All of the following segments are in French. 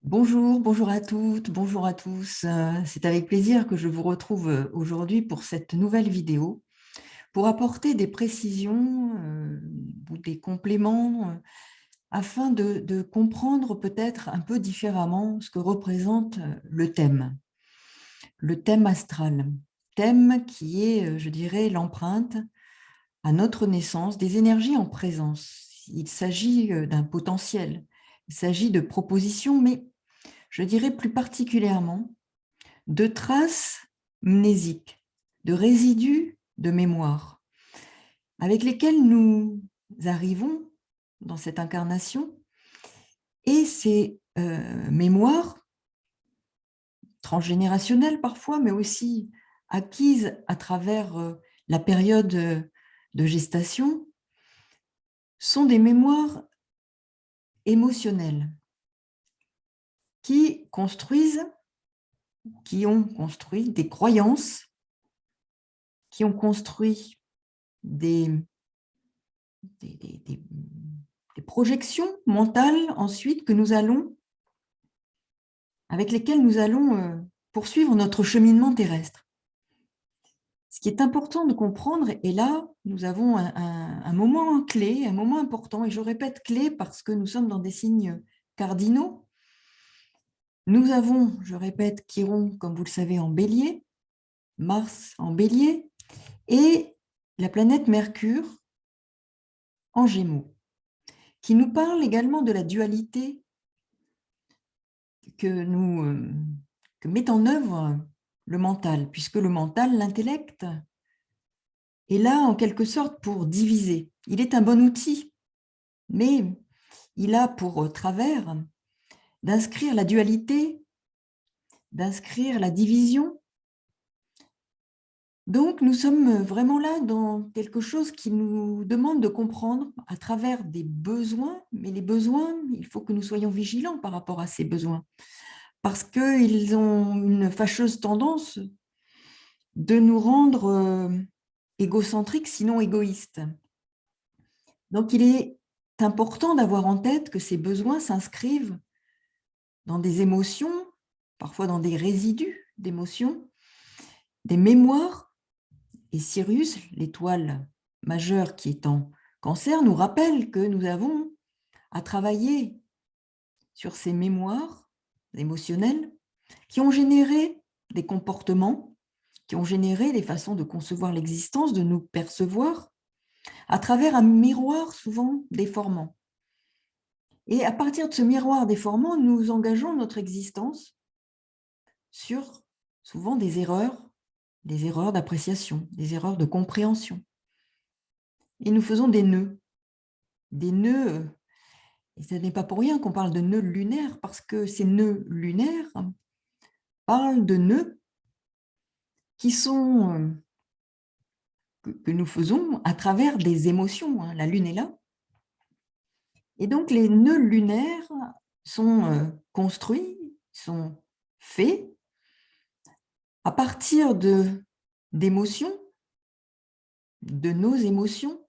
Bonjour, bonjour à toutes, bonjour à tous. C'est avec plaisir que je vous retrouve aujourd'hui pour cette nouvelle vidéo pour apporter des précisions ou des compléments afin de comprendre peut-être un peu différemment ce que représente le thème astral, thème qui est, je dirais, l'empreinte à notre naissance des énergies en présence. Il s'agit d'un potentiel, il s'agit de propositions, mais je dirais plus particulièrement de traces mnésiques, de résidus de mémoire, avec lesquels nous arrivons dans cette incarnation. Et ces mémoires transgénérationnelles parfois, mais aussi acquises à travers la période de gestation, sont des mémoires émotionnelles qui construisent, qui ont construit des croyances, qui ont construit des, des, des, des projections mentales ensuite que nous allons, avec lesquelles nous allons poursuivre notre cheminement terrestre. Ce qui est important de comprendre, et là, nous avons un moment clé, un moment important, et je répète clé parce que nous sommes dans des signes cardinaux. Nous avons, je répète, Chiron, comme vous le savez, en bélier, Mars en bélier, et la planète Mercure en gémeaux, qui nous parle également de la dualité que met en œuvre le mental, puisque le mental, l'intellect, est là en quelque sorte pour diviser. Il est un bon outil, mais il a pour travers d'inscrire la dualité, d'inscrire la division. Donc, nous sommes vraiment là dans quelque chose qui nous demande de comprendre à travers des besoins, mais les besoins, il faut que nous soyons vigilants par rapport à ces besoins, parce qu'ils ont une fâcheuse tendance de nous rendre égocentriques, sinon égoïstes. Donc, il est important d'avoir en tête que ces besoins s'inscrivent dans des émotions, parfois dans des résidus d'émotions, des mémoires. Et Sirius, l'étoile majeure qui est en Cancer, nous rappelle que nous avons à travailler sur ces mémoires émotionnelles qui ont généré des comportements, qui ont généré des façons de concevoir l'existence, de nous percevoir, à travers un miroir souvent déformant. Et à partir de ce miroir déformant, nous engageons notre existence sur souvent des erreurs d'appréciation, des erreurs de compréhension. Et nous faisons des nœuds, et ce n'est pas pour rien qu'on parle de nœuds lunaires, parce que ces nœuds lunaires parlent de nœuds qui sont, que nous faisons à travers des émotions. La Lune est là. Et donc, les nœuds lunaires sont construits, sont faits à partir d'émotions, de nos émotions,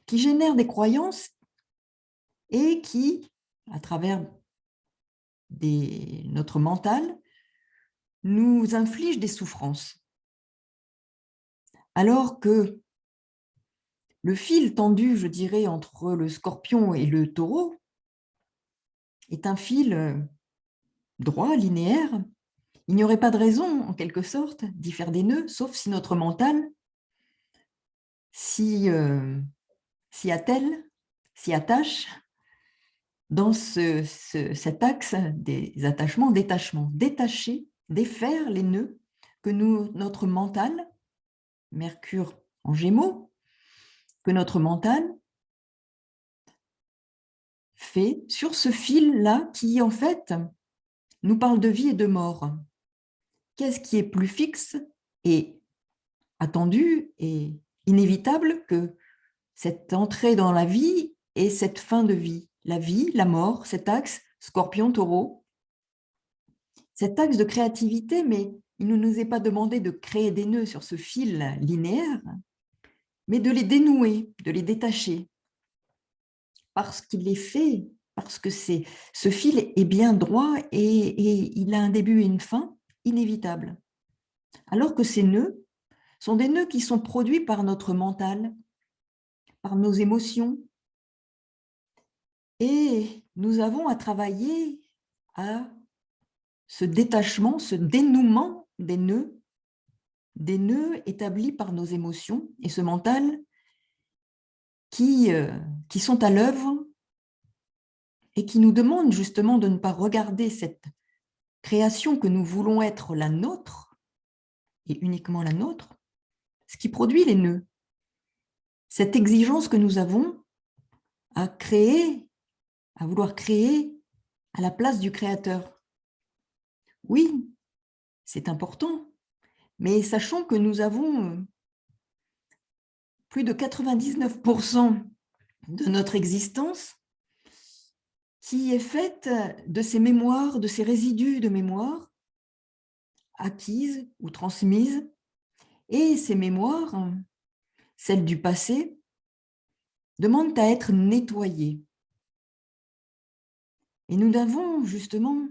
qui génèrent des croyances et qui, à travers notre mental, nous infligent des souffrances. Alors que le fil tendu, je dirais, entre le Scorpion et le Taureau est un fil droit, linéaire. Il n'y aurait pas de raison, en quelque sorte, d'y faire des nœuds, sauf si notre mental s'y attelle, s'y attache dans cet axe des attachements, détachements. Détacher, défaire les nœuds que notre mental, Mercure en Gémeaux, que notre mental fait sur ce fil-là qui, en fait, nous parle de vie et de mort. Qu'est-ce qui est plus fixe et attendu et inévitable que cette entrée dans la vie et cette fin de vie? La vie, la mort, cet axe Scorpion-Taureau, cet axe de créativité, mais il ne nous est pas demandé de créer des nœuds sur ce fil linéaire, mais de les dénouer, de les détacher, parce qu'il est fait parce que ce fil est bien droit et il a un début et une fin inévitables. Alors que ces nœuds sont des nœuds qui sont produits par notre mental, par nos émotions. Et nous avons à travailler à ce détachement, ce dénouement des nœuds établis par nos émotions et ce mental qui sont à l'œuvre et qui nous demandent justement de ne pas regarder cette création que nous voulons être la nôtre et uniquement la nôtre, ce qui produit les nœuds. Cette exigence que nous avons à créer, à vouloir créer à la place du Créateur. Oui, c'est important, mais sachons que nous avons plus de 99% de notre existence qui est faite de ces mémoires, de ces résidus de mémoire acquises ou transmises. Et ces mémoires, celles du passé, demandent à être nettoyées. Et nous avons justement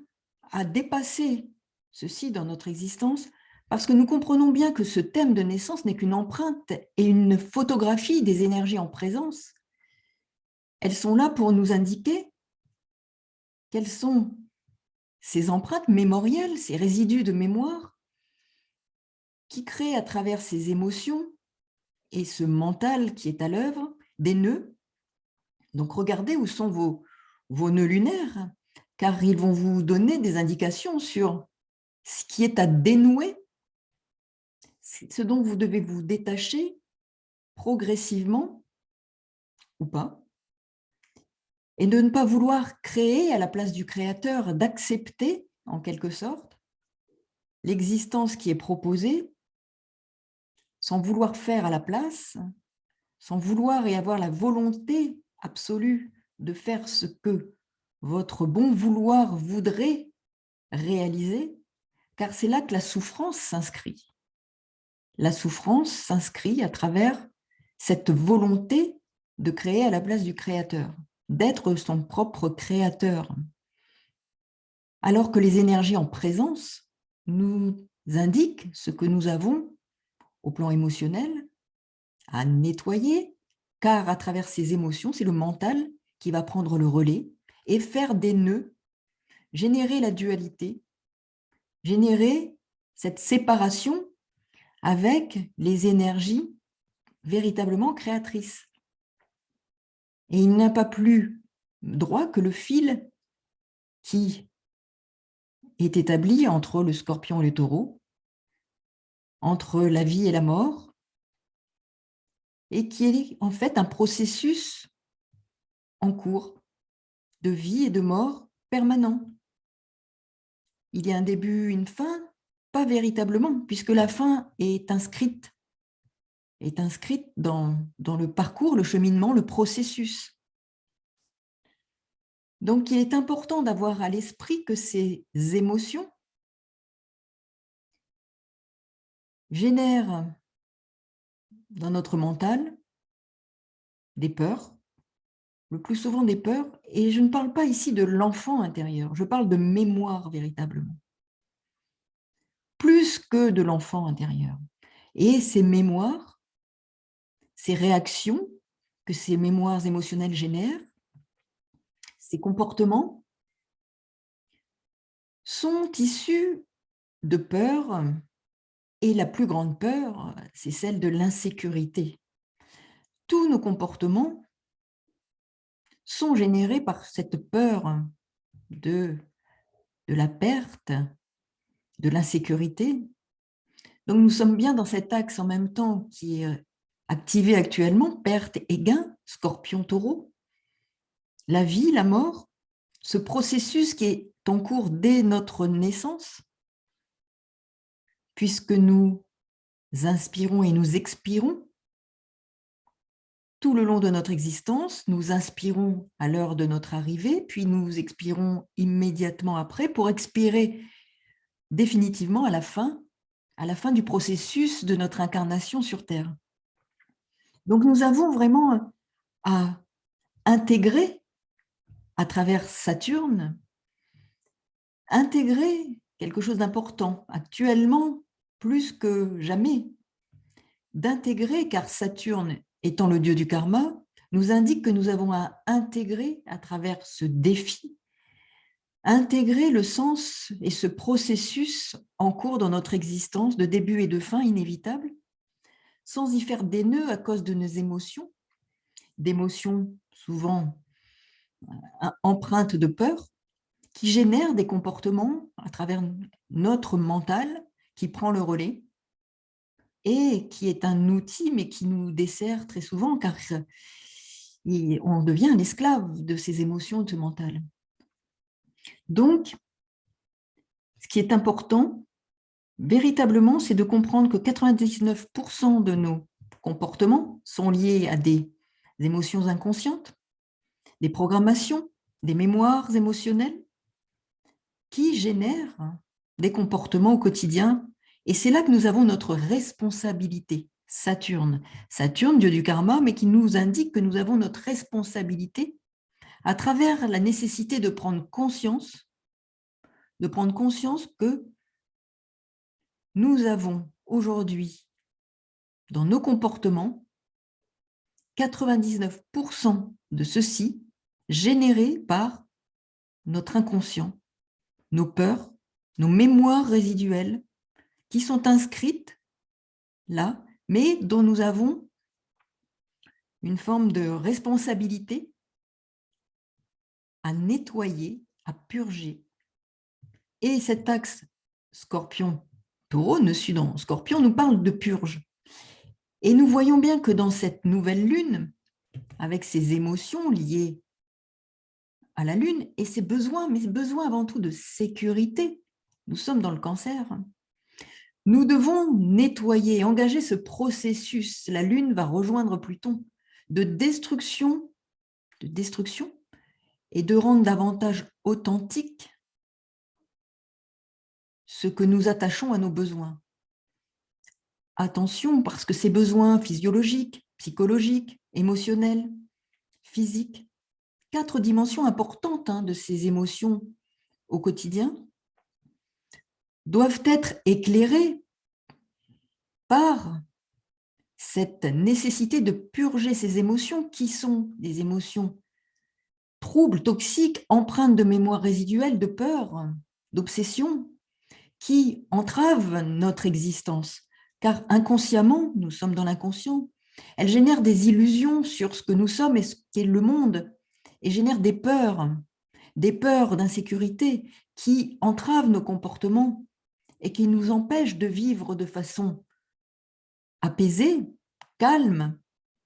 à dépasser ceci dans notre existence parce que nous comprenons bien que ce thème de naissance n'est qu'une empreinte et une photographie des énergies en présence. Elles sont là pour nous indiquer quelles sont ces empreintes mémorielles, ces résidus de mémoire qui créent à travers ces émotions et ce mental qui est à l'œuvre des nœuds. Donc regardez où sont vos nœuds lunaires, car ils vont vous donner des indications sur ce qui est à dénouer, ce dont vous devez vous détacher progressivement ou pas, et de ne pas vouloir créer à la place du créateur, d'accepter en quelque sorte l'existence qui est proposée sans vouloir faire à la place, sans vouloir et avoir la volonté absolue de faire ce que votre bon vouloir voudrait réaliser, car c'est là que la souffrance s'inscrit. La souffrance s'inscrit à travers cette volonté de créer à la place du créateur, d'être son propre créateur. Alors que les énergies en présence nous indiquent ce que nous avons au plan émotionnel à nettoyer, car à travers ces émotions, c'est le mental qui va prendre le relais et faire des nœuds, générer la dualité, générer cette séparation avec les énergies véritablement créatrices. Et il n'a pas plus droit que le fil qui est établi entre le scorpion et le taureau, entre la vie et la mort, et qui est en fait un processus en cours de vie et de mort permanent. Il y a un début, une fin, pas véritablement, puisque la fin est inscrite dans le parcours, le cheminement, le processus. Donc, il est important d'avoir à l'esprit que ces émotions génèrent dans notre mental des peurs, le plus souvent des peurs, et je ne parle pas ici de l'enfant intérieur, je parle de mémoire véritablement, plus que de l'enfant intérieur. Et ces mémoires, ces réactions que ces mémoires émotionnelles génèrent, ces comportements sont issus de peurs, et la plus grande peur, c'est celle de l'insécurité. Tous nos comportements sont générés par cette peur de la perte, de l'insécurité. Donc nous sommes bien dans cet axe en même temps qui est activé actuellement, perte et gain, scorpion-taureau, la vie, la mort, ce processus qui est en cours dès notre naissance, puisque nous inspirons et nous expirons tout le long de notre existence, nous inspirons à l'heure de notre arrivée, puis nous expirons immédiatement après pour expirer définitivement à la fin du processus de notre incarnation sur Terre. Donc nous avons vraiment à intégrer à travers Saturne, intégrer quelque chose d'important, actuellement plus que jamais, d'intégrer, car Saturne étant le dieu du karma, nous indique que nous avons à intégrer à travers ce défi, intégrer le sens et ce processus en cours dans notre existence de début et de fin inévitable, sans y faire des nœuds à cause de nos émotions, d'émotions souvent empreintes de peur, qui génèrent des comportements à travers notre mental qui prend le relais et qui est un outil, mais qui nous dessert très souvent, car on devient un esclave de ces émotions et de ce mental. Donc, ce qui est important, véritablement, c'est de comprendre que 99% de nos comportements sont liés à des émotions inconscientes, des programmations, des mémoires émotionnelles qui génèrent des comportements au quotidien. Et c'est là que nous avons notre responsabilité. Saturne, dieu du karma, mais qui nous indique que nous avons notre responsabilité à travers la nécessité de prendre conscience que nous avons aujourd'hui, dans nos comportements, 99% de ceux-ci générés par notre inconscient, nos peurs, nos mémoires résiduelles qui sont inscrites là, mais dont nous avons une forme de responsabilité à nettoyer, à purger. Et cet axe Scorpion-Taureau, dans Scorpion, nous parle de purge. Et nous voyons bien que dans cette nouvelle lune, avec ses émotions liées à la lune et ses besoins, mais besoins avant tout de sécurité, nous sommes dans le Cancer, nous devons nettoyer, engager ce processus. La lune va rejoindre Pluton de destruction et de rendre davantage authentique ce que nous attachons à nos besoins. Attention, parce que ces besoins physiologiques, psychologiques, émotionnels, physiques, 4 dimensions importantes de ces émotions au quotidien, doivent être éclairées par cette nécessité de purger ces émotions qui sont des émotions troubles, toxiques, empreintes de mémoire résiduelle, de peur, d'obsession, qui entravent notre existence. Car inconsciemment, nous sommes dans l'inconscient, elles génèrent des illusions sur ce que nous sommes et ce qu'est le monde, et génèrent des peurs d'insécurité qui entravent nos comportements et qui nous empêchent de vivre de façon apaisée, calme,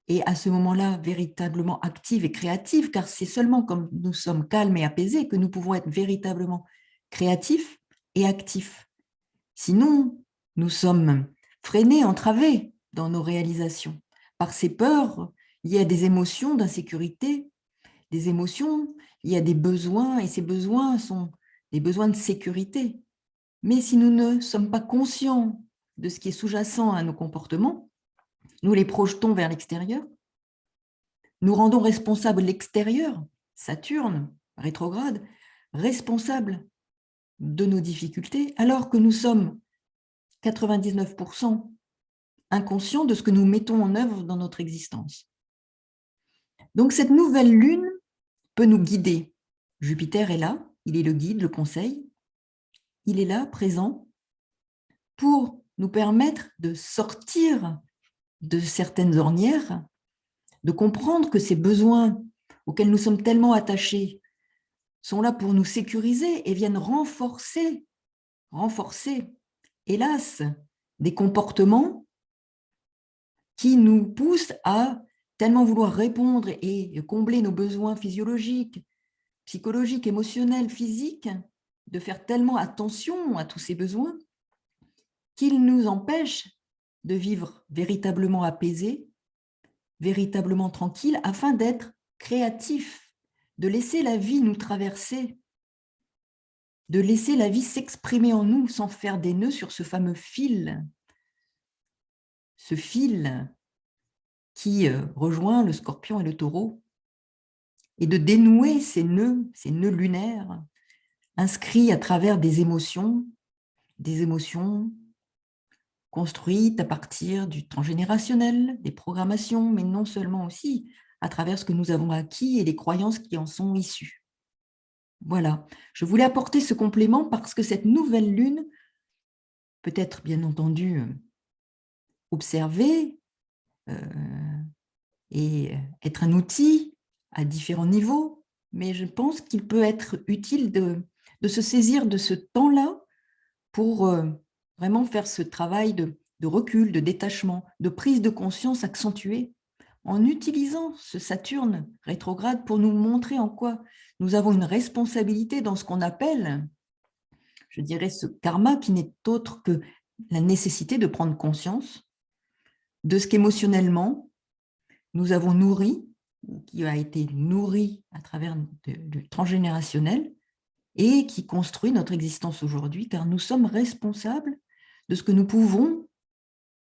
et à ce moment-là, véritablement active et créative, car c'est seulement quand nous sommes calmes et apaisés que nous pouvons être véritablement créatifs et actifs. Sinon, nous sommes freinés, entravés dans nos réalisations par ces peurs liées à des émotions d'insécurité, des émotions liées à des besoins, et ces besoins sont des besoins de sécurité. Mais si nous ne sommes pas conscients de ce qui est sous-jacent à nos comportements, nous les projetons vers l'extérieur, nous rendons responsable l'extérieur, Saturne, rétrograde, responsable de nos difficultés, alors que nous sommes 99% inconscients de ce que nous mettons en œuvre dans notre existence. Donc cette nouvelle lune peut nous guider. Jupiter est là, il est le guide, le conseil. Il est là, présent, pour nous permettre de sortir de certaines ornières, de comprendre que ces besoins auxquels nous sommes tellement attachés sont là pour nous sécuriser et viennent renforcer, hélas, des comportements qui nous poussent à tellement vouloir répondre et combler nos besoins physiologiques, psychologiques, émotionnels, physiques, de faire tellement attention à tous ces besoins qu'ils nous empêchent de vivre véritablement apaisés, véritablement tranquilles, afin d'être créatifs, de laisser la vie nous traverser, de laisser la vie s'exprimer en nous sans faire des nœuds sur ce fameux fil, ce fil qui rejoint le Scorpion et le Taureau, et de dénouer ces nœuds lunaires inscrits à travers des émotions construites à partir du transgénérationnel, des programmations, mais non seulement aussi à travers ce que nous avons acquis et les croyances qui en sont issues. Voilà, je voulais apporter ce complément parce que cette nouvelle lune peut être bien entendu observée et être un outil à différents niveaux, mais je pense qu'il peut être utile de se saisir de ce temps-là pour vraiment faire ce travail de recul, de détachement, de prise de conscience accentuée, en utilisant ce Saturne rétrograde pour nous montrer en quoi nous avons une responsabilité dans ce qu'on appelle, je dirais, ce karma qui n'est autre que la nécessité de prendre conscience de ce qu'émotionnellement nous avons nourri, qui a été nourri à travers le transgénérationnel et qui construit notre existence aujourd'hui, car nous sommes responsables de ce que nous pouvons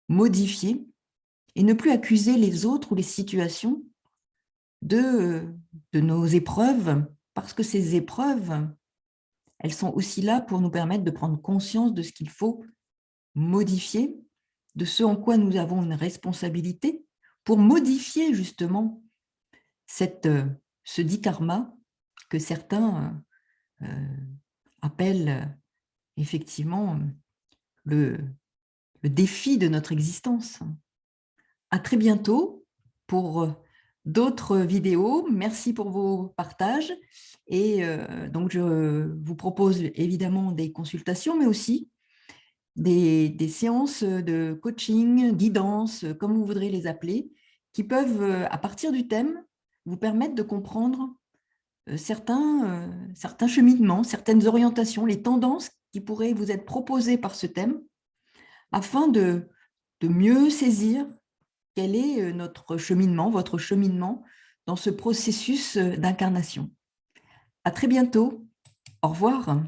modifier et ne plus accuser les autres ou les situations de nos épreuves, parce que ces épreuves, elles sont aussi là pour nous permettre de prendre conscience de ce qu'il faut modifier, de ce en quoi nous avons une responsabilité, pour modifier justement ce dit karma que certains appellent effectivement le défi de notre existence. À très bientôt pour d'autres vidéos. Merci pour vos partages. Et donc, je vous propose évidemment des consultations, mais aussi des séances de coaching, guidance, comme vous voudrez les appeler, qui peuvent, à partir du thème, vous permettre de comprendre certains cheminements, certaines orientations, les tendances qui pourraient vous être proposées par ce thème, afin de mieux saisir quel est notre cheminement, votre cheminement dans ce processus d'incarnation. À très bientôt. Au revoir.